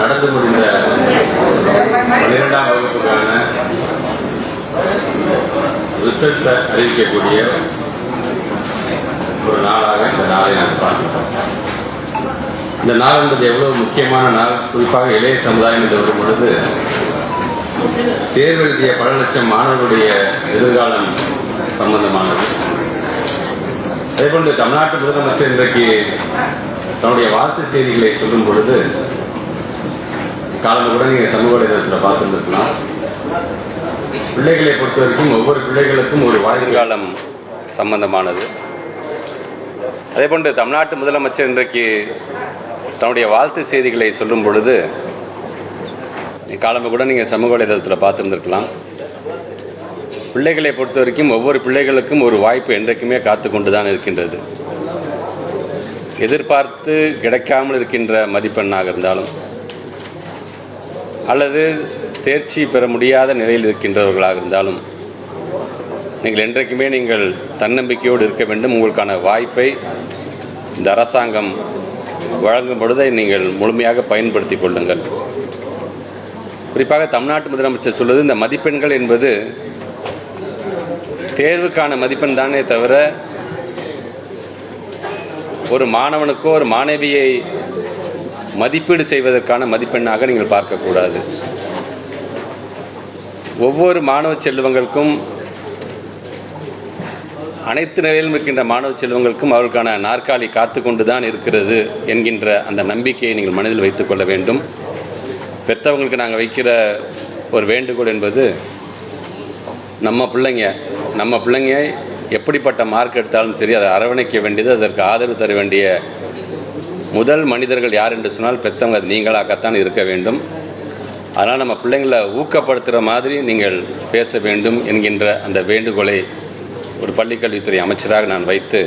நடந்து முடிந்த 12ஆம் வகுப்புக்கான ரிசல்ட்டை அறிவிக்கக்கூடிய ஒரு நாளாக இந்த நாளை நான் பார்க்கிறேன். இந்த நாள் என்பது எவ்வளவு முக்கியமான நாள், குறிப்பாக இளைய சமுதாயம் என்று வரும் பொழுது தேர்வு எழுதிய பல லட்சம் மாணவர்களுடைய எதிர்காலம் சம்பந்தமானது. அதேபோன்று தமிழ்நாட்டு முதலமைச்சர் இன்றைக்கு தன்னுடைய வாழ்த்து செய்திகளை சொல்லும் பொழுது காலம் கூட நீங்கள் சமூக வலைதளத்தில் பார்த்துருக்கலாம். பிள்ளைகளை பொறுத்த வரைக்கும் ஒவ்வொரு பிள்ளைகளுக்கும் ஒரு வாழ்காலம் சம்பந்தமானது. அதேபோன்று தமிழ்நாட்டு முதலமைச்சர் இன்றைக்கு தன்னுடைய வாழ்த்து செய்திகளை சொல்லும் பொழுது காலம் கூட நீங்கள் சமூக வலைதளத்தில் பார்த்துருந்துருக்கலாம். பிள்ளைகளை பொறுத்த வரைக்கும் ஒவ்வொரு பிள்ளைகளுக்கும் ஒரு வாய்ப்பு என்றைக்குமே காத்து கொண்டு தான் இருக்கின்றது. எதிர்பார்த்து கிடைக்காமல் இருக்கின்ற மதிப்பெண்ணாக இருந்தாலும் அல்லது தேர்ச்சி பெற முடியாத நிலையில் இருக்கின்றவர்களாக இருந்தாலும் நீங்கள் என்றைக்குமே நீங்கள் தன்னம்பிக்கையோடு இருக்க வேண்டும். உங்களுக்கான வாய்ப்பை இந்த அரசாங்கம் வழங்கும் பொழுதை நீங்கள் முழுமையாக பயன்படுத்தி கொள்ளுங்கள். குறிப்பாக தமிழ்நாட்டு முதலமைச்சர் சொல்வது இந்த மதிப்பெண்கள் என்பது தேர்வுக்கான மதிப்பெண் தானே தவிர ஒரு மாணவனுக்கோ ஒரு மாணவியை மதிப்பீடு செய்வதற்கான மதிப்பெண்ணாக நீங்கள் பார்க்கக்கூடாது. ஒவ்வொரு மாணவ செல்வங்களுக்கும் அனைத்து நிலையிலும் இருக்கின்ற மாணவ செல்வங்களுக்கும் அவர்களுக்கான நாற்காலி காத்து கொண்டு தான் இருக்கிறது என்கின்ற அந்த நம்பிக்கையை நீங்கள் மனதில் வைத்துக்கொள்ள வேண்டும். பெற்றவங்களுக்கு நாங்கள் வைக்கிற ஒரு வேண்டுகோள் என்பது நம்ம பிள்ளைங்க எப்படிப்பட்ட மார்க் எடுத்தாலும் சரி அதை அரவணைக்க வேண்டியது, அதற்கு ஆதரவு தர வேண்டிய முதல் மனிதர்கள் யார் என்று சொன்னால் பெற்றவங்க அது நீங்களாகத்தான் இருக்க வேண்டும். அதனால் நம்ம பிள்ளைங்களை ஊக்கப்படுத்துகிற மாதிரி நீங்கள் பேச வேண்டும் என்கின்ற அந்த வேண்டுகோளை ஒரு பள்ளிக்கல்வித்துறை அமைச்சராக நான் வைத்து